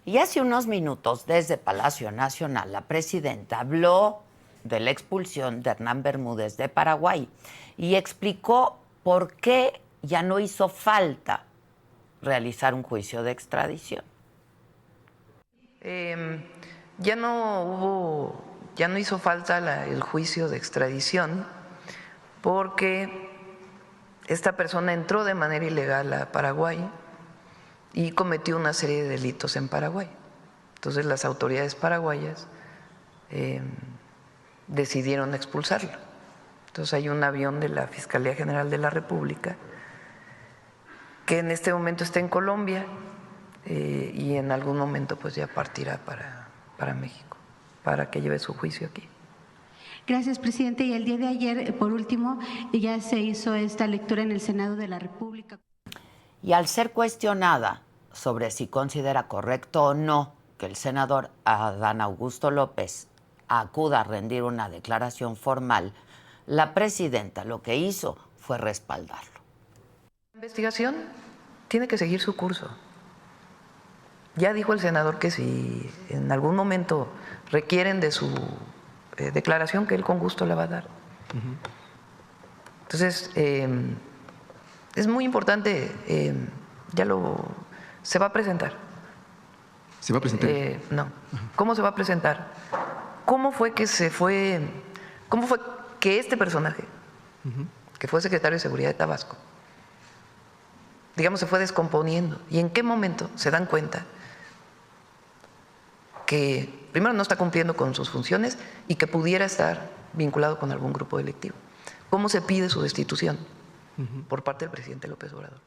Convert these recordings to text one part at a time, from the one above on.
Y hace unos minutos, desde Palacio Nacional, la presidenta habló de la expulsión de Hernán Bermúdez de Paraguay y explicó por qué ya no hizo falta realizar un juicio de extradición. Ya no hizo falta el juicio de extradición porque esta persona entró de manera ilegal a Paraguay y cometió una serie de delitos en Paraguay. Entonces las autoridades paraguayas decidieron expulsarlo. Entonces hay un avión de la Fiscalía General de la República que en este momento está en Colombia y en algún momento pues ya partirá para México, para que lleve su juicio aquí. Gracias, presidente. Y el día de ayer, por último, ya se hizo esta lectura en el Senado de la República. Y al ser cuestionada sobre si considera correcto o no que el senador Adán Augusto López acuda a rendir una declaración formal, la presidenta lo que hizo fue respaldarlo. La investigación tiene que seguir su curso. Ya dijo el senador que si en algún momento requieren de su declaración, que él con gusto la va a dar. Entonces, es muy importante, se va a presentar. ¿Se va a presentar? No. ¿Cómo se va a presentar? ¿Cómo fue que este personaje, que fue secretario de Seguridad de Tabasco, digamos, se fue descomponiendo? ¿Y en qué momento se dan cuenta que primero no está cumpliendo con sus funciones y que pudiera estar vinculado con algún grupo delictivo? ¿Cómo se pide su destitución por parte del presidente López Obrador?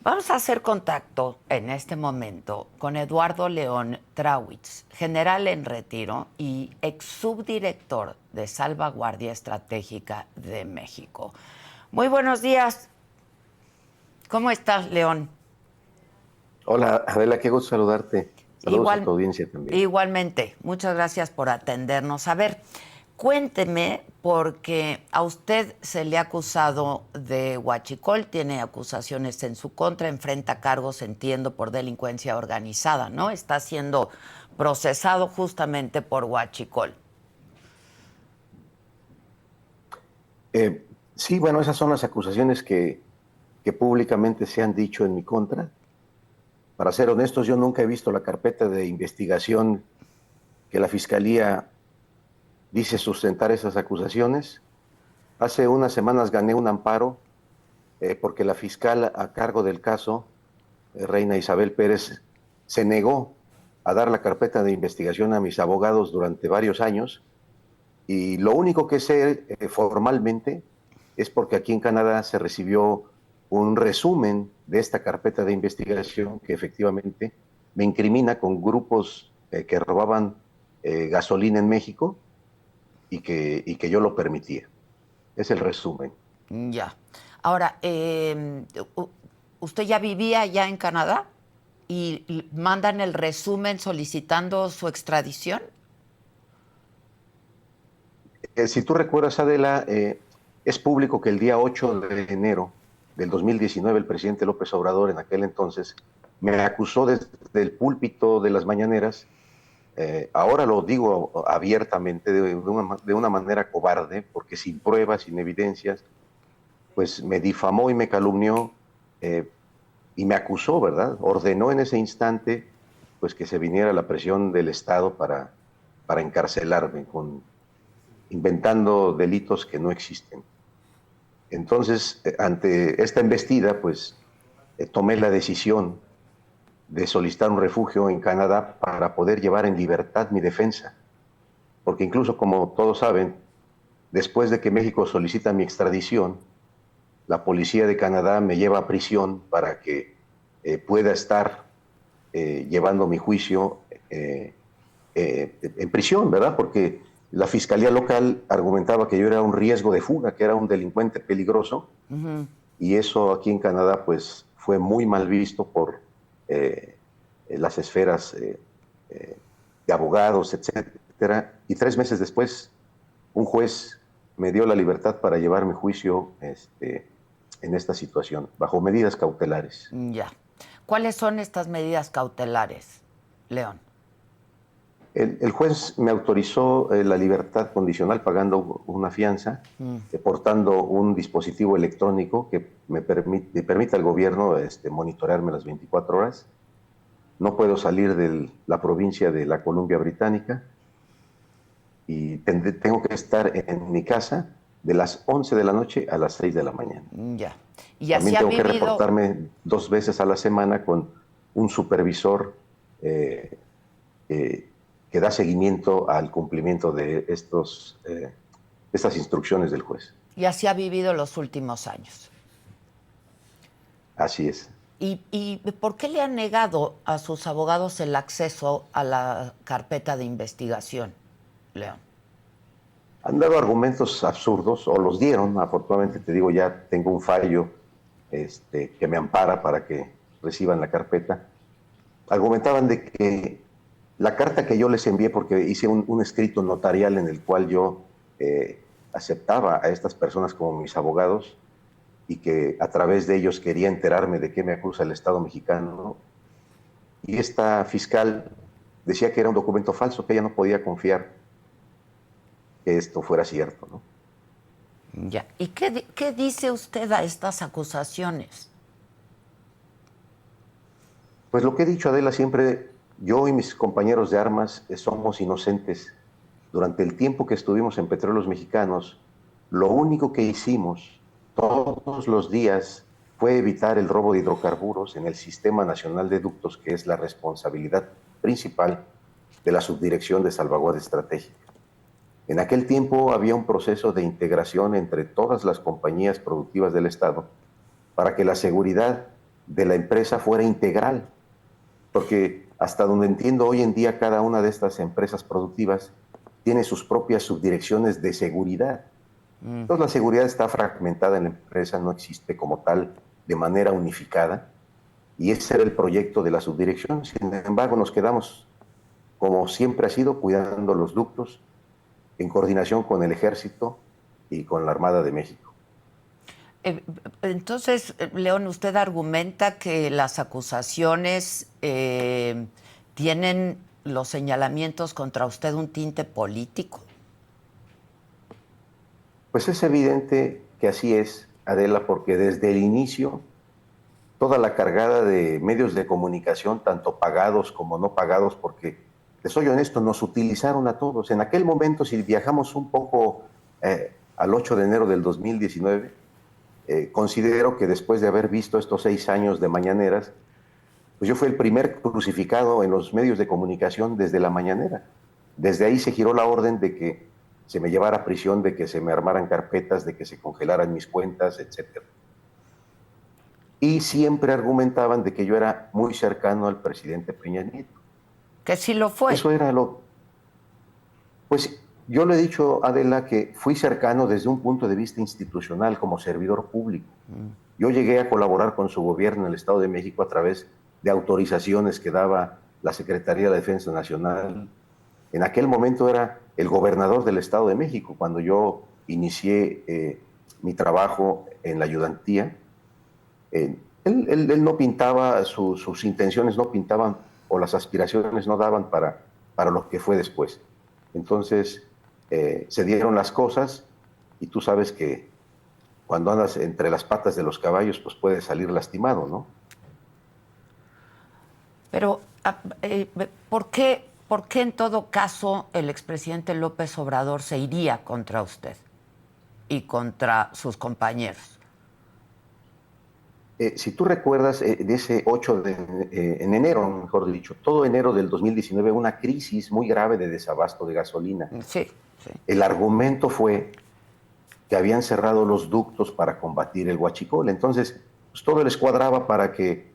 Vamos a hacer contacto en este momento con Eduardo León Trawitz, general en retiro y ex subdirector de Salvaguardia Estratégica de México. Muy buenos días. ¿Cómo estás, León? Hola, Adela, qué gusto saludarte. Saludos a tu audiencia también. Igualmente, muchas gracias por atendernos. A ver, cuénteme, porque a usted se le ha acusado de huachicol, tiene acusaciones en su contra, enfrenta cargos, entiendo, por delincuencia organizada, ¿no? Está siendo procesado justamente por huachicol. Sí, bueno, esas son las acusaciones que públicamente se han dicho en mi contra. Para ser honestos, yo nunca he visto la carpeta de investigación que la Fiscalía dice sustentar esas acusaciones. Hace unas semanas gané un amparo porque la fiscal a cargo del caso, Reina Isabel Pérez, se negó a dar la carpeta de investigación a mis abogados durante varios años, y lo único que sé formalmente es porque aquí en Canadá se recibió un resumen de esta carpeta de investigación que efectivamente me incrimina con grupos que robaban gasolina en México y que yo lo permitía. Es el resumen. Ya. Ahora, ¿usted ya vivía allá en Canadá y mandan el resumen solicitando su extradición? Si tú recuerdas, Adela, es público que el día 8 de enero del 2019 el presidente López Obrador, en aquel entonces, me acusó desde el púlpito de las mañaneras. Ahora lo digo abiertamente, de una manera cobarde, porque sin pruebas, sin evidencias, pues me difamó y me calumnió y me acusó, ¿verdad? Ordenó en ese instante pues que se viniera la presión del Estado para encarcelarme, inventando delitos que no existen. Entonces, ante esta embestida, pues tomé la decisión de solicitar un refugio en Canadá para poder llevar en libertad mi defensa. Porque incluso, como todos saben, después de que México solicita mi extradición, la policía de Canadá me lleva a prisión para que pueda estar llevando mi juicio en prisión, ¿verdad? Porque la fiscalía local argumentaba que yo era un riesgo de fuga, que era un delincuente peligroso, y eso aquí en Canadá pues fue muy mal visto por las esferas de abogados, etcétera. Y 3 meses después, un juez me dio la libertad para llevar mi juicio en esta situación, bajo medidas cautelares. Ya. ¿Cuáles son estas medidas cautelares? León? El juez me autorizó la libertad condicional pagando una fianza, portando un dispositivo electrónico que me permite al gobierno monitorearme las 24 horas. No puedo salir de la provincia de la Columbia Británica y tengo que estar en mi casa de las 11 de la noche a las 6 de la mañana. Ya. Y así También ha tengo que vivido... reportarme 2 veces a la semana con un supervisor que da seguimiento al cumplimiento de estas instrucciones del juez. Y así ha vivido los últimos años. Así es. ¿Y por qué le han negado a sus abogados el acceso a la carpeta de investigación, León? Han dado argumentos absurdos, o los dieron. Afortunadamente, te digo, ya tengo un fallo que me ampara para que reciban la carpeta. Argumentaban de que la carta que yo les envié, porque hice un escrito notarial en el cual yo aceptaba a estas personas como mis abogados y que a través de ellos quería enterarme de qué me acusa el Estado mexicano, ¿no? Y esta fiscal decía que era un documento falso, que ella no podía confiar que esto fuera cierto, ¿no? Ya. ¿Y qué dice usted a estas acusaciones? Pues lo que he dicho, Adela, siempre, yo y mis compañeros de armas somos inocentes. Durante el tiempo que estuvimos en Petróleos Mexicanos, lo único que hicimos todos los días fue evitar el robo de hidrocarburos en el Sistema Nacional de Ductos, que es la responsabilidad principal de la Subdirección de Salvaguardia Estratégica. En aquel tiempo había un proceso de integración entre todas las compañías productivas del Estado para que la seguridad de la empresa fuera integral, porque hasta donde entiendo hoy en día cada una de estas empresas productivas tiene sus propias subdirecciones de seguridad. Entonces la seguridad está fragmentada en la empresa, no existe como tal de manera unificada, y ese era el proyecto de la subdirección. Sin embargo, nos quedamos, como siempre ha sido, cuidando los ductos en coordinación con el Ejército y con la Armada de México. Entonces, León, usted argumenta que las acusaciones tienen los señalamientos contra usted un tinte político. Pues es evidente que así es, Adela, porque desde el inicio toda la cargada de medios de comunicación, tanto pagados como no pagados, porque, les soy honesto, nos utilizaron a todos. En aquel momento, si viajamos un poco al 8 de enero del 2019, considero que después de haber visto estos 6 años de mañaneras, pues yo fui el primer crucificado en los medios de comunicación desde la mañanera. Desde ahí se giró la orden de que se me llevara a prisión, de que se me armaran carpetas, de que se congelaran mis cuentas, etc. Y siempre argumentaban de que yo era muy cercano al presidente Peña Nieto. Que sí lo fue. Eso era Pues yo le he dicho, Adela, que fui cercano desde un punto de vista institucional como servidor público. Yo llegué a colaborar con su gobierno en el Estado de México a través de autorizaciones que daba la Secretaría de la Defensa Nacional. En aquel momento era el gobernador del Estado de México, cuando yo inicié mi trabajo en la ayudantía. Él no pintaba, sus intenciones no pintaban, o las aspiraciones no daban para lo que fue después. Entonces se dieron las cosas, y tú sabes que cuando andas entre las patas de los caballos, pues puedes salir lastimado, ¿no? Pero, ¿por qué en todo caso el expresidente López Obrador se iría contra usted y contra sus compañeros? Si tú recuerdas, de ese 8 en enero, mejor dicho, todo enero del 2019, una crisis muy grave de desabasto de gasolina. Sí, sí. El argumento fue que habían cerrado los ductos para combatir el huachicol. Entonces, pues, todo les cuadraba para que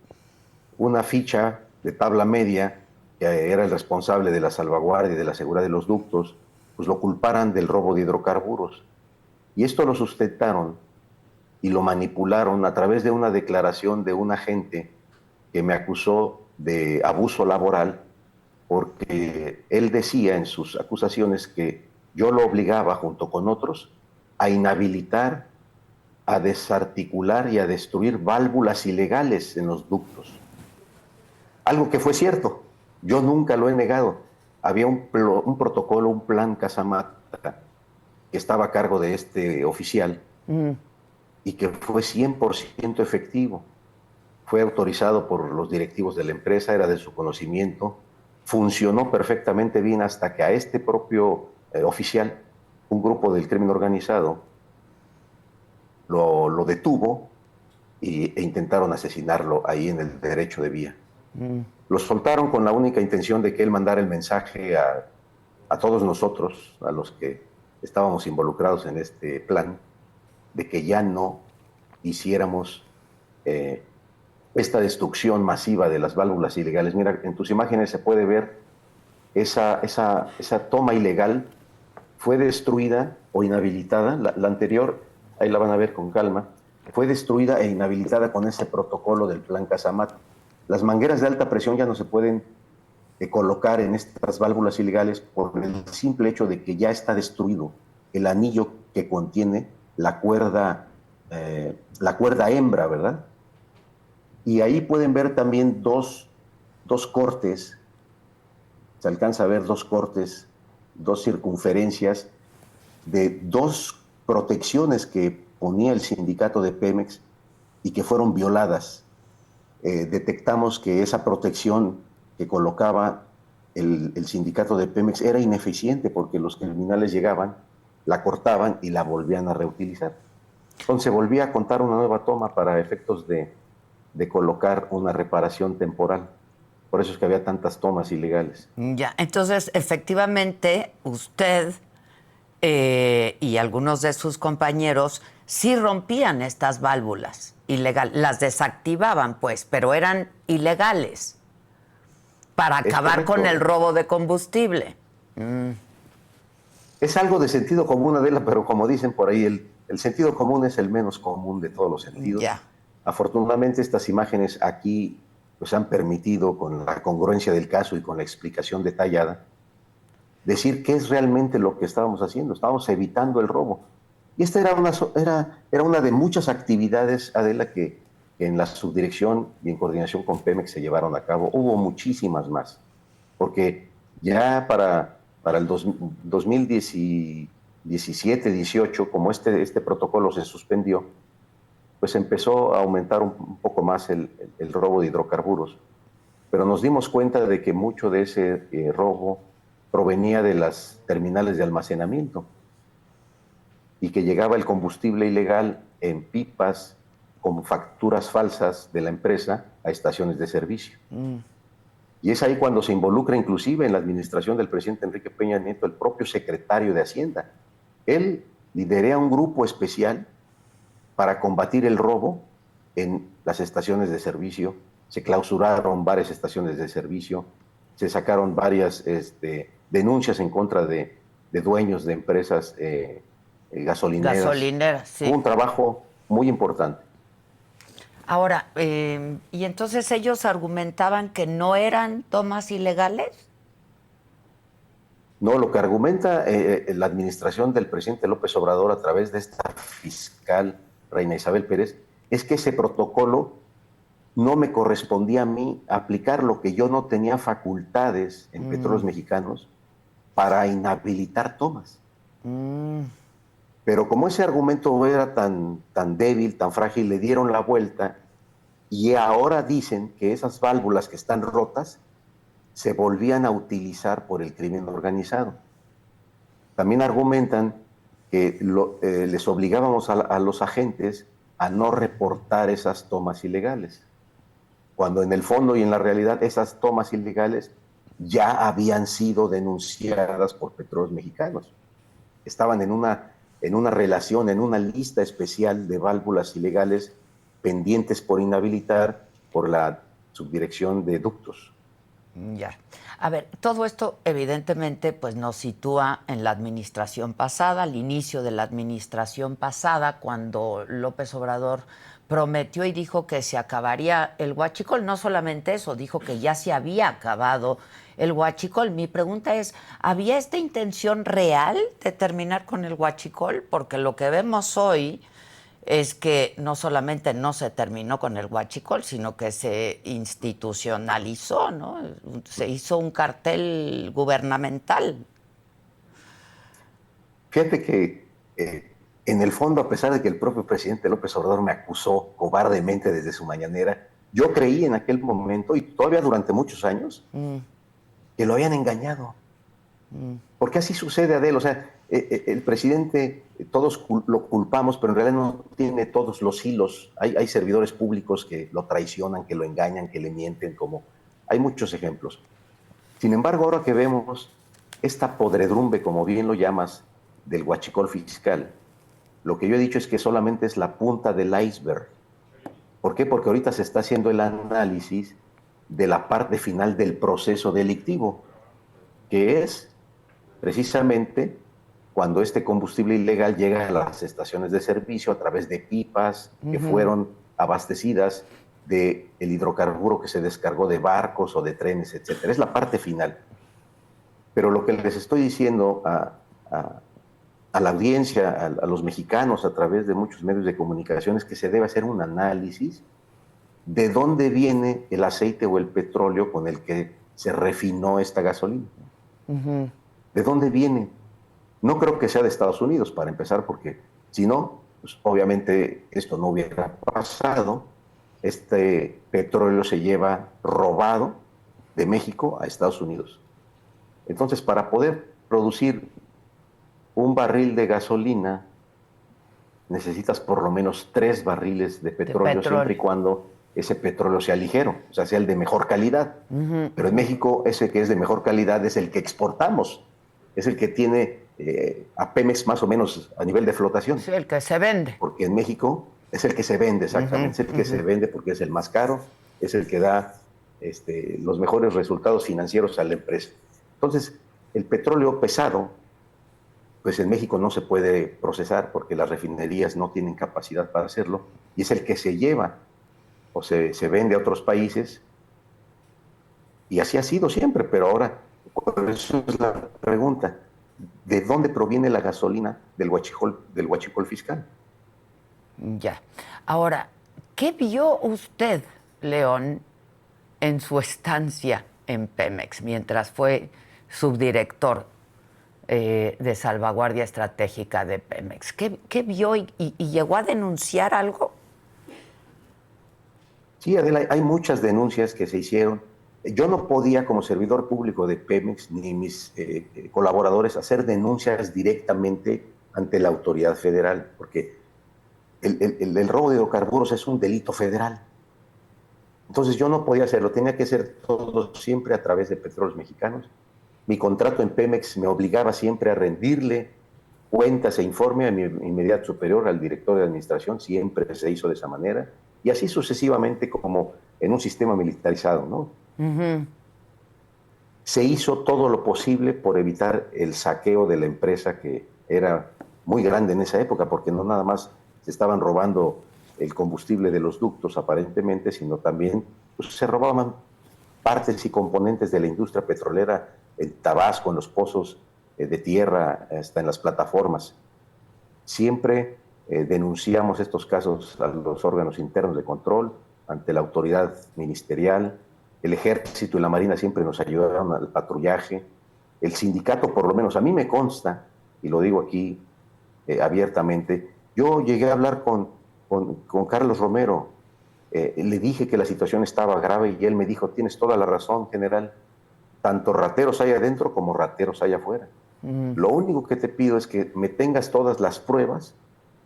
una ficha de tabla media, que era el responsable de la salvaguardia y de la seguridad de los ductos, pues lo culparan del robo de hidrocarburos. Y esto lo sustentaron y lo manipularon a través de una declaración de un agente que me acusó de abuso laboral, porque él decía en sus acusaciones que yo lo obligaba, junto con otros, a inhabilitar, a desarticular y a destruir válvulas ilegales en los ductos. Algo que fue cierto, Yo nunca lo he negado. Había un protocolo, un plan Casamata que estaba a cargo de este oficial y que fue 100% efectivo. Fue autorizado por los directivos de la empresa, era de su conocimiento, funcionó perfectamente bien hasta que a este propio oficial, un grupo del crimen organizado, lo detuvo e intentaron asesinarlo ahí en el derecho de vía. Lo soltaron con la única intención de que él mandara el mensaje a todos nosotros, a los que estábamos involucrados en este plan, de que ya no hiciéramos esta destrucción masiva de las válvulas ilegales. Mira, en tus imágenes se puede ver esa toma ilegal fue destruida o inhabilitada. La anterior, ahí la van a ver con calma, fue destruida e inhabilitada con ese protocolo del plan Casamata. Las mangueras de alta presión ya no se pueden colocar en estas válvulas ilegales por el simple hecho de que ya está destruido el anillo que contiene la cuerda hembra, ¿verdad? Y ahí pueden ver también dos cortes, se alcanza a ver dos cortes, dos circunferencias de dos protecciones que ponía el sindicato de Pemex y que fueron violadas. Detectamos que esa protección que colocaba el sindicato de Pemex era ineficiente porque los criminales llegaban, la cortaban y la volvían a reutilizar. Entonces se volvía a contar una nueva toma para efectos de colocar una reparación temporal. Por eso es que había tantas tomas ilegales. Ya, entonces efectivamente usted y algunos de sus compañeros sí rompían estas válvulas ilegales, las desactivaban pues, pero eran ilegales para acabar con el robo de combustible. Es algo de sentido común, Adela, pero como dicen por ahí, el sentido común es el menos común de todos los sentidos. Ya. Afortunadamente estas imágenes aquí pues han permitido, con la congruencia del caso y con la explicación detallada, decir qué es realmente lo que estábamos haciendo. Estábamos evitando el robo. Y esta era una de muchas actividades, Adela, que en la subdirección y en coordinación con Pemex se llevaron a cabo. Hubo muchísimas más, porque ya para el 2017-18, como este protocolo se suspendió, pues empezó a aumentar un poco más el robo de hidrocarburos. Pero nos dimos cuenta de que mucho de ese robo provenía de las terminales de almacenamiento y que llegaba el combustible ilegal en pipas con facturas falsas de la empresa a estaciones de servicio. Y es ahí cuando se involucra inclusive en la administración del presidente Enrique Peña Nieto el propio secretario de Hacienda. Él lidera un grupo especial para combatir el robo en las estaciones de servicio. Se clausuraron varias estaciones de servicio, se sacaron varias denuncias en contra de dueños de empresas gasolineras. Gasolineras, sí. Fue un trabajo muy importante. Ahora, ¿y entonces ellos argumentaban que no eran tomas ilegales? No, lo que argumenta la administración del presidente López Obrador a través de esta fiscal Reina Isabel Pérez es que ese protocolo no me correspondía a mí aplicar, lo que yo no tenía facultades en Petróleos Mexicanos para inhabilitar tomas. Pero como ese argumento era tan débil, tan frágil, le dieron la vuelta y ahora dicen que esas válvulas que están rotas se volvían a utilizar por el crimen organizado. También argumentan que les obligábamos a los agentes a no reportar esas tomas ilegales, cuando en el fondo y en la realidad esas tomas ilegales ya habían sido denunciadas por Petróleos Mexicanos. Estaban en una relación, en una lista especial de válvulas ilegales pendientes por inhabilitar por la subdirección de ductos. Ya. A ver, todo esto evidentemente pues nos sitúa en la administración pasada, al inicio de la administración pasada, cuando López Obrador prometió y dijo que se acabaría el huachicol. No solamente eso, dijo que ya se había acabado el huachicol. Mi pregunta es, ¿había esta intención real de terminar con el huachicol? Porque lo que vemos hoy es que no solamente no se terminó con el huachicol, sino que se institucionalizó, ¿no? Se hizo un cartel gubernamental. Fíjate que en el fondo, a pesar de que el propio presidente López Obrador me acusó cobardemente desde su mañanera, yo creí en aquel momento, y todavía durante muchos años, que lo habían engañado. Porque así sucede, Adel. O sea, el presidente, todos lo culpamos, pero en realidad no tiene todos los hilos. Hay servidores públicos que lo traicionan, que lo engañan, que le mienten, como hay muchos ejemplos. Sin embargo, ahora que vemos esta podredumbre, como bien lo llamas, del huachicol fiscal, lo que yo he dicho es que solamente es la punta del iceberg. ¿Por qué? Porque ahorita se está haciendo el análisis de la parte final del proceso delictivo, que es precisamente cuando este combustible ilegal llega a las estaciones de servicio a través de pipas que fueron abastecidas del hidrocarburo que se descargó de barcos o de trenes, etcétera. Es la parte final. Pero lo que les estoy diciendo a la audiencia, a los mexicanos, a través de muchos medios de comunicación, es que se debe hacer un análisis de dónde viene el aceite o el petróleo con el que se refinó esta gasolina. ¿De dónde viene? No creo que sea de Estados Unidos, para empezar, porque si no, pues obviamente esto no hubiera pasado. Este petróleo se lleva robado de México a Estados Unidos. Entonces, para poder producir un barril de gasolina, necesitas por lo menos 3 barriles de petróleo, siempre y cuando ese petróleo sea ligero, o sea, sea el de mejor calidad. Pero en México, ese que es de mejor calidad es el que exportamos, es el que tiene a Pemex más o menos a nivel de flotación. Sí, el que se vende. Porque en México es el que se vende, exactamente, es el que se vende porque es el más caro, es el que da los mejores resultados financieros a la empresa. Entonces, el petróleo pesado, pues en México no se puede procesar porque las refinerías no tienen capacidad para hacerlo, y es el que se lleva o se vende a otros países, y así ha sido siempre. Pero ahora, por eso es la pregunta, ¿de dónde proviene la gasolina del huachicol fiscal? Ya. Ahora, ¿qué vio usted, León, en su estancia en Pemex mientras fue subdirector de salvaguardia estratégica de Pemex? ¿Qué vio y llegó a denunciar algo? Sí, Adela, hay muchas denuncias que se hicieron. Yo no podía, como servidor público de Pemex, ni mis colaboradores, hacer denuncias directamente ante la autoridad federal, porque el robo de hidrocarburos es un delito federal. Entonces yo no podía hacerlo, tenía que hacer todo siempre a través de Petróleos Mexicanos. Mi contrato en Pemex me obligaba siempre a rendirle cuentas e informe a mi inmediato superior, al director de administración. Siempre se hizo de esa manera, y así sucesivamente, como en un sistema militarizado, ¿no? Se hizo todo lo posible por evitar el saqueo de la empresa, que era muy grande en esa época, porque no nada más se estaban robando el combustible de los ductos aparentemente, sino también pues, se robaban partes y componentes de la industria petrolera en Tabasco, en los pozos de tierra, hasta en las plataformas. Siempre denunciamos estos casos a los órganos internos de control, ante la autoridad ministerial. El Ejército y la Marina siempre nos ayudaron al patrullaje. El sindicato, por lo menos a mí me consta, y lo digo aquí abiertamente, yo llegué a hablar con Carlos Romero, le dije que la situación estaba grave y él me dijo: tienes toda la razón, general, tanto rateros hay adentro como rateros hay afuera. Lo único que te pido es que me tengas todas las pruebas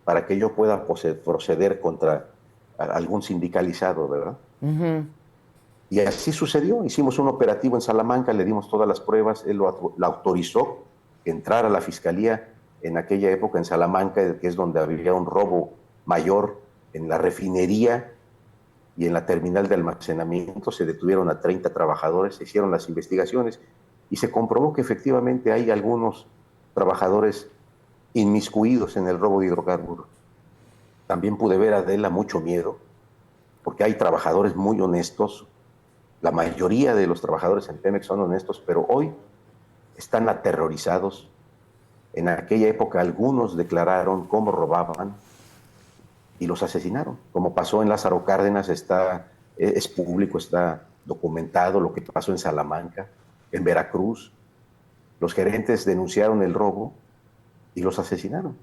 para que yo pueda proceder contra algún sindicalizado, ¿verdad? Y así sucedió. Hicimos un operativo en Salamanca, le dimos todas las pruebas, él la autorizó que entrara a la fiscalía en aquella época en Salamanca, que es donde había un robo mayor en la refinería y en la terminal de almacenamiento. Se detuvieron a 30 trabajadores, se hicieron las investigaciones y se comprobó que efectivamente hay algunos trabajadores inmiscuidos en el robo de hidrocarburos. También pude ver a Adela mucho miedo, porque hay trabajadores muy honestos. La mayoría de los trabajadores en Pemex son honestos, pero hoy están aterrorizados. En aquella época algunos declararon cómo robaban, y los asesinaron. Como pasó en Lázaro Cárdenas, es público, está documentado lo que pasó en Salamanca, en Veracruz. Los gerentes denunciaron el robo y los asesinaron.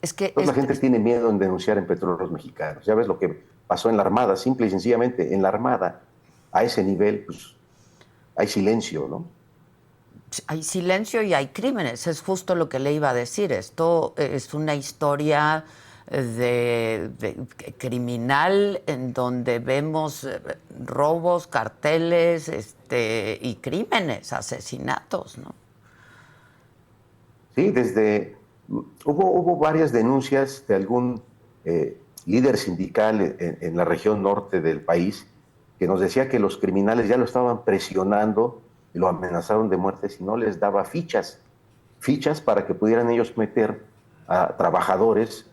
Es que Entonces la gente tiene miedo en denunciar en Petróleos Mexicanos. Ya ves lo que pasó en la Armada, simple y sencillamente en la Armada, a ese nivel, pues hay silencio, ¿no? hay silencio y hay crímenes, es justo lo que le iba a decir. Esto es una historia de criminal en donde vemos robos, carteles, y crímenes, asesinatos, ¿no? Sí, hubo varias denuncias de algún líder sindical en la región norte del país que nos decía que los criminales ya lo estaban presionando y lo amenazaron de muerte si no les daba fichas para que pudieran ellos meter a trabajadores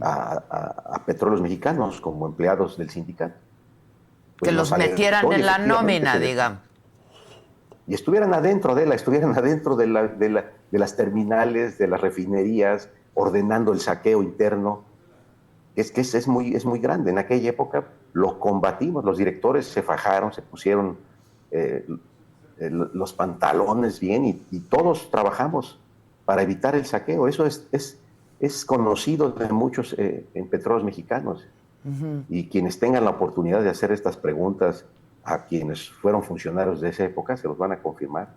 a Petróleos Mexicanos como empleados del sindicato. Pues que los metieran en la nómina, digamos. Y estuvieran adentro de las terminales, de las refinerías, ordenando el saqueo interno. Es que es muy grande. En aquella época lo combatimos, los directores se fajaron, se pusieron los pantalones bien y todos trabajamos para evitar el saqueo. Eso es conocido de muchos en Petróleos Mexicanos. Uh-huh. Y quienes tengan la oportunidad de hacer estas preguntas a quienes fueron funcionarios de esa época se los van a confirmar.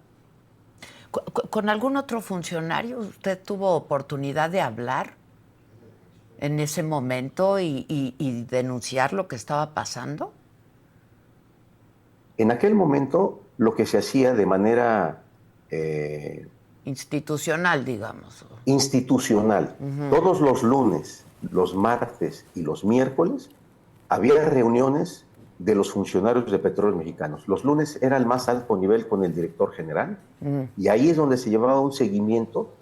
¿Con algún otro funcionario usted tuvo oportunidad de hablar en ese momento y denunciar lo que estaba pasando? En aquel momento lo que se hacía de manera institucional, digamos. Institucional. Uh-huh. Todos los lunes, los martes y los miércoles había reuniones de los funcionarios de Petróleos Mexicanos. Los lunes era el más alto nivel con el director general, y ahí es donde se llevaba un seguimiento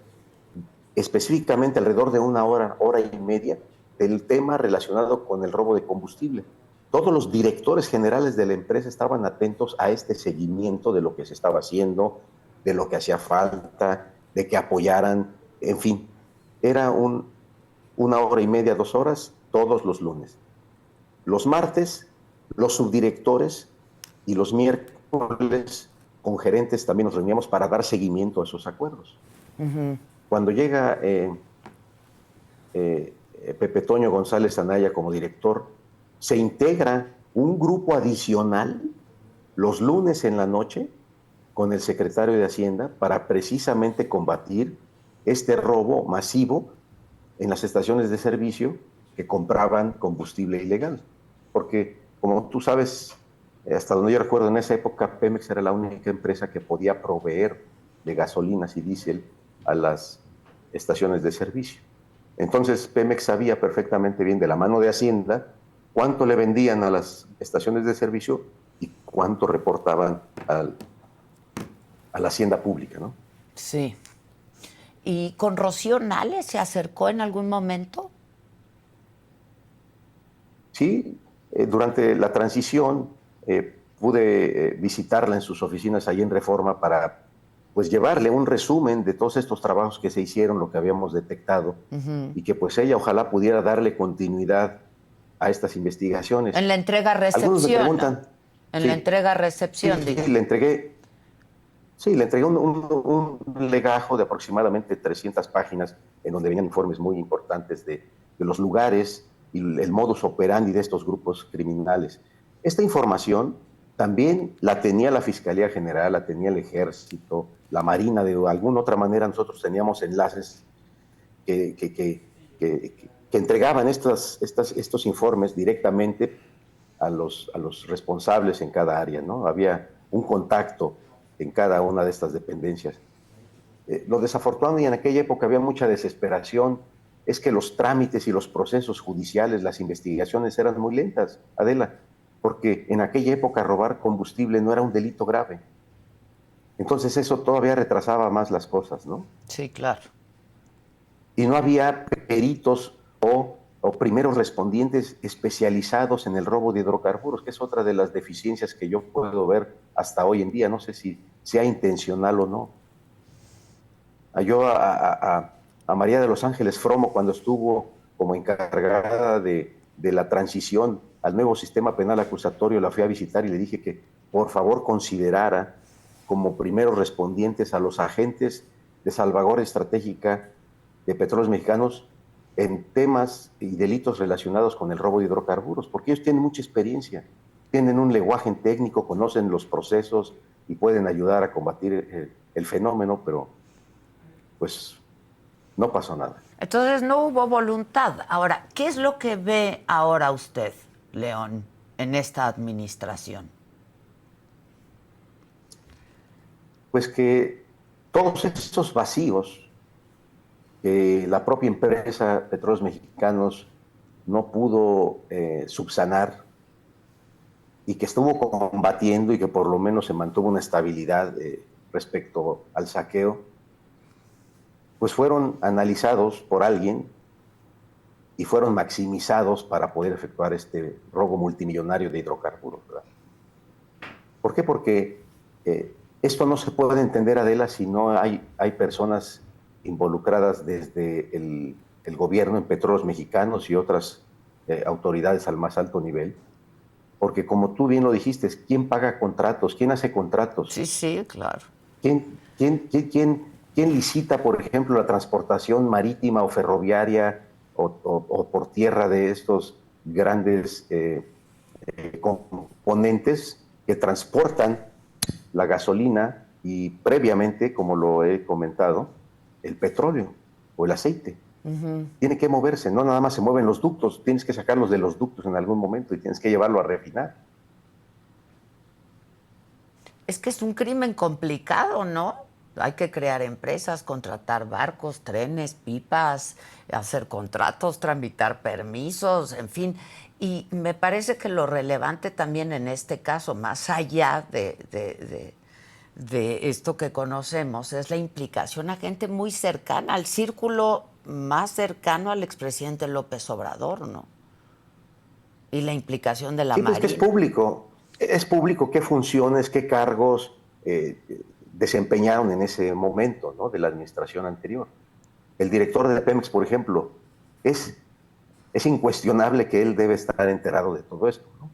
específicamente alrededor de una hora y media del tema relacionado con el robo de combustible. Todos los directores generales de la empresa estaban atentos a este seguimiento de lo que se estaba haciendo, de lo que hacía falta, de que apoyaran, en fin. Era una hora y media, 2 horas, todos los lunes. Los martes, los subdirectores, y los miércoles con gerentes también nos reuníamos para dar seguimiento a esos acuerdos. Uh-huh. Cuando llega Pepe Toño González Anaya como director, se integra un grupo adicional los lunes en la noche con el secretario de Hacienda para precisamente combatir este robo masivo en las estaciones de servicio que compraban combustible ilegal. Porque, como tú sabes, hasta donde yo recuerdo, en esa época Pemex era la única empresa que podía proveer de gasolinas y diésel a las estaciones de servicio. Entonces Pemex sabía perfectamente bien de la mano de Hacienda cuánto le vendían a las estaciones de servicio y cuánto reportaban a la hacienda pública, ¿no? Sí. ¿Y con Rocío Nale se acercó en algún momento? Sí, durante la transición pude visitarla en sus oficinas ahí en Reforma para pues llevarle un resumen de todos estos trabajos que se hicieron, lo que habíamos detectado, uh-huh. Y que pues ella ojalá pudiera darle continuidad a estas investigaciones. En la entrega-recepción. Algunos me preguntan. En sí, la entrega-recepción, sí, digamos. Le entregué un legajo de aproximadamente 300 páginas en donde venían informes muy importantes de los lugares y el modus operandi de estos grupos criminales. Esta información también la tenía la Fiscalía General, la tenía el Ejército, la Marina. De alguna otra manera nosotros teníamos enlaces que entregaban estos informes directamente a los responsables en cada área, ¿no? Había un contacto en cada una de estas dependencias. Lo desafortunado, y en aquella época había mucha desesperación, es que los trámites y los procesos judiciales, las investigaciones eran muy lentas, Adela, porque en aquella época robar combustible no era un delito grave. Entonces eso todavía retrasaba más las cosas, ¿no? Sí, claro. Y no había peritos o primeros respondientes especializados en el robo de hidrocarburos, que es otra de las deficiencias que yo puedo ver hasta hoy en día. No sé si sea intencional o no. Yo a María de los Ángeles Fromo, cuando estuvo como encargada de la transición al nuevo sistema penal acusatorio, la fui a visitar y le dije que por favor considerara como primeros respondientes a los agentes de salvaguardia estratégica de Petróleos Mexicanos en temas y delitos relacionados con el robo de hidrocarburos, porque ellos tienen mucha experiencia, tienen un lenguaje técnico, conocen los procesos y pueden ayudar a combatir el fenómeno, pero pues no pasó nada. Entonces no hubo voluntad. Ahora, ¿qué es lo que ve ahora usted, León, en esta administración? Pues que todos estos vacíos que la propia empresa Petróleos Mexicanos no pudo subsanar y que estuvo combatiendo y que por lo menos se mantuvo una estabilidad respecto al saqueo, pues fueron analizados por alguien y fueron maximizados para poder efectuar este robo multimillonario de hidrocarburos, ¿verdad? ¿Por qué? Porque esto no se puede entender, Adela, si no hay personas involucradas desde el gobierno en Petróleos Mexicanos y otras autoridades al más alto nivel. Porque como tú bien lo dijiste, ¿quién paga contratos? ¿Quién hace contratos? Sí, claro. ¿Quién licita, por ejemplo, la transportación marítima o ferroviaria o por tierra de estos grandes componentes que transportan la gasolina y previamente, como lo he comentado, el petróleo o el aceite? Tiene que moverse, no nada más se mueven los ductos, tienes que sacarlos de los ductos en algún momento y tienes que llevarlo a refinar. Es que es un crimen complicado, ¿no? Hay que crear empresas, contratar barcos, trenes, pipas, hacer contratos, tramitar permisos, en fin. Y me parece que lo relevante también en este caso, más allá de esto que conocemos, es la implicación a gente muy cercana, al círculo más cercano al expresidente López Obrador, ¿no? Y la implicación de la Marina. Pues que es público qué funciones, qué cargos desempeñaron en ese momento, ¿no?, de la administración anterior. El director de Pemex, por ejemplo, es incuestionable que él debe estar enterado de todo esto, ¿no?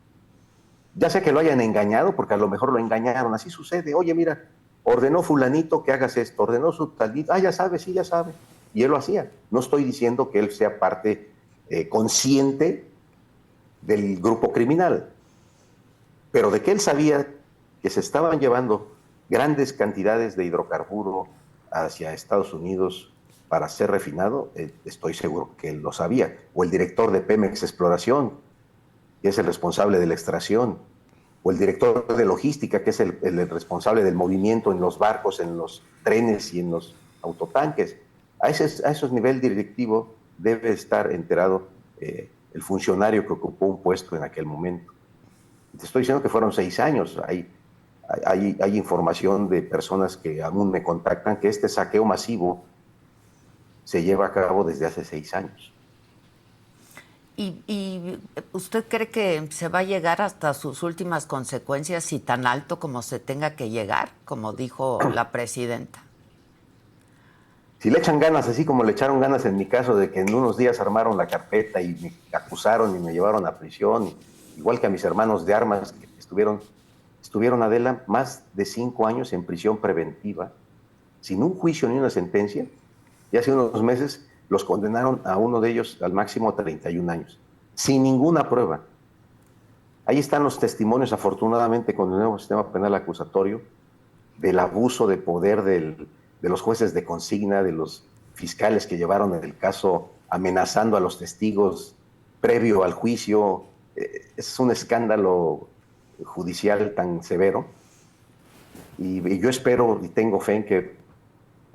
Ya sea que lo hayan engañado, porque a lo mejor lo engañaron, así sucede. Oye, mira, ordenó fulanito que hagas esto, ordenó su talito, ya sabe, sí, ya sabe. Y él lo hacía. No estoy diciendo que él sea parte consciente del grupo criminal, pero de que él sabía que se estaban llevando grandes cantidades de hidrocarburo hacia Estados Unidos para ser refinado, estoy seguro que él lo sabía. O el director de Pemex Exploración, que es el responsable de la extracción, o el director de logística, que es el responsable del movimiento en los barcos, en los trenes y en los autotanques. A esos niveles directivos debe estar enterado el funcionario que ocupó un puesto en aquel momento. Te estoy diciendo que fueron 6 años. Hay información de personas que aún me contactan que este saqueo masivo se lleva a cabo desde hace 6 años. ¿Y usted cree que se va a llegar hasta sus últimas consecuencias y tan alto como se tenga que llegar, como dijo la presidenta? Si le echan ganas, así como le echaron ganas en mi caso, de que en unos días armaron la carpeta y me acusaron y me llevaron a prisión, igual que a mis hermanos de armas, que estuvieron, Adela, más de 5 años en prisión preventiva, sin un juicio ni una sentencia, y hace unos meses los condenaron a uno de ellos al máximo 31 años, sin ninguna prueba. Ahí están los testimonios, afortunadamente, con el nuevo sistema penal acusatorio, del abuso de poder de los jueces de consigna, de los fiscales que llevaron el caso amenazando a los testigos previo al juicio. Es un escándalo judicial tan severo. Y yo espero y tengo fe en que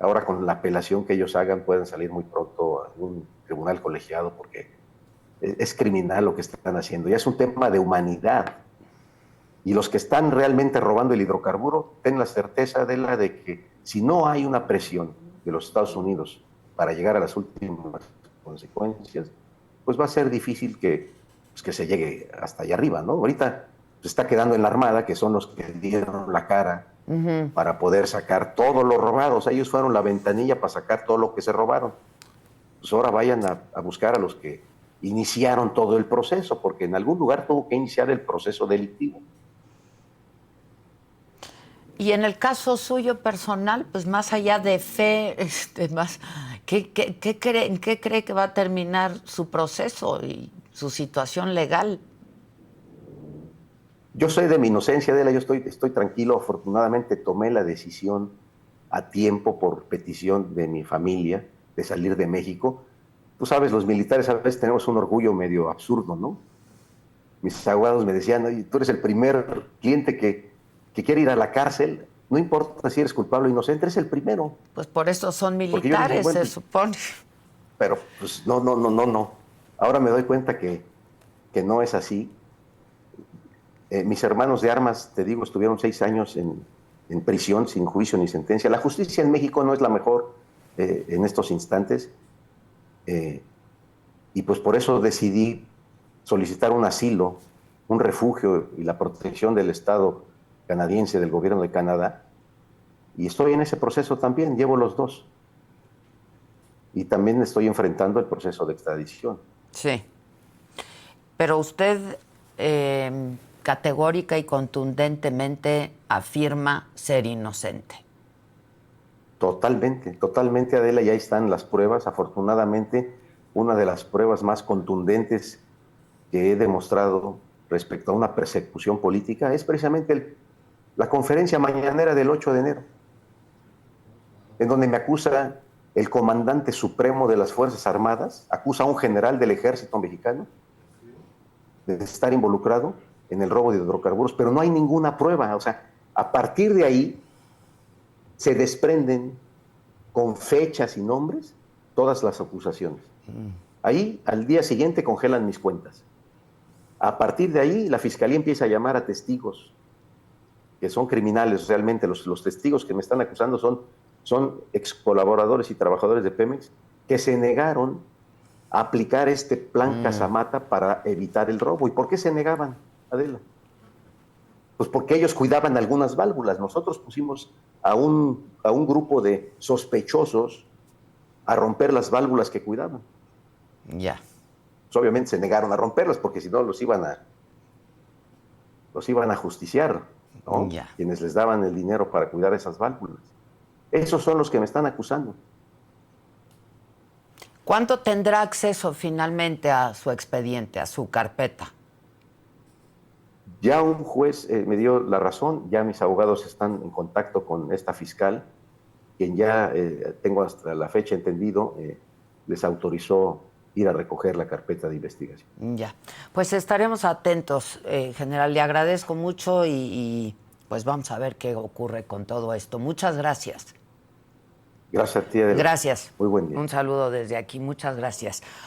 ahora con la apelación que ellos hagan puedan salir muy pronto a un tribunal colegiado, porque es criminal lo que están haciendo. Ya es un tema de humanidad. Y los que están realmente robando el hidrocarburo, ten la certeza de que si no hay una presión de los Estados Unidos para llegar a las últimas consecuencias, pues va a ser difícil que se llegue hasta allá arriba, ¿no? Ahorita se está quedando en la Armada, que son los que dieron la cara para poder sacar todo lo robado. O sea, ellos fueron la ventanilla para sacar todo lo que se robaron. pues ahora vayan a buscar a los que iniciaron todo el proceso, porque en algún lugar tuvo que iniciar el proceso delictivo. Y en el caso suyo personal, pues más allá de fe, ¿en qué cree que va a terminar su proceso y su situación legal? Yo soy de mi inocencia, Adela, yo estoy tranquilo. Afortunadamente tomé la decisión a tiempo por petición de mi familia de salir de México. Tú sabes, los militares a veces tenemos un orgullo medio absurdo, ¿no? Mis abogados me decían, oye, tú eres el primer cliente que quiere ir a la cárcel, no importa si eres culpable o inocente, eres el primero. Pues por eso son Porque yo dije, militares, bueno, se supone. pero pues no. Ahora me doy cuenta que no es así. Mis hermanos de armas, te digo, estuvieron 6 años en prisión sin juicio ni sentencia. La justicia en México no es la mejor en estos instantes. Y pues por eso decidí solicitar un asilo, un refugio y la protección del Estado canadiense, del gobierno de Canadá. Y estoy en ese proceso también, llevo los dos. Y también estoy enfrentando el proceso de extradición. Sí. Pero usted categórica y contundentemente afirma ser inocente. Totalmente, Adela, y ahí están las pruebas. Afortunadamente, una de las pruebas más contundentes que he demostrado respecto a una persecución política es precisamente la conferencia mañanera del 8 de enero, en donde me acusa el comandante supremo de las Fuerzas Armadas, acusa a un general del ejército mexicano de estar involucrado en el robo de hidrocarburos, pero no hay ninguna prueba. O sea, a partir de ahí se desprenden con fechas y nombres todas las acusaciones. Ahí, al día siguiente, congelan mis cuentas. A partir de ahí, la fiscalía empieza a llamar a testigos que son criminales realmente. Los testigos que me están acusando son ex colaboradores y trabajadores de Pemex que se negaron a aplicar este plan Casamata para evitar el robo. ¿Y por qué se negaban, Adela? Pues porque ellos cuidaban algunas válvulas. Nosotros pusimos a un grupo de sospechosos a romper las válvulas que cuidaban. Ya. Pues obviamente se negaron a romperlas porque si no los iban a justiciar, ¿no? Ya. Quienes les daban el dinero para cuidar esas válvulas. Esos son los que me están acusando. ¿Cuánto tendrá acceso finalmente a su expediente, a su carpeta? Ya un juez me dio la razón, ya mis abogados están en contacto con esta fiscal, quien ya tengo hasta la fecha entendido, les autorizó ir a recoger la carpeta de investigación. Ya, pues estaremos atentos, general, le agradezco mucho y pues vamos a ver qué ocurre con todo esto. Muchas gracias. Gracias a ti, Adela. Gracias. Muy buen día. Un saludo desde aquí, muchas gracias.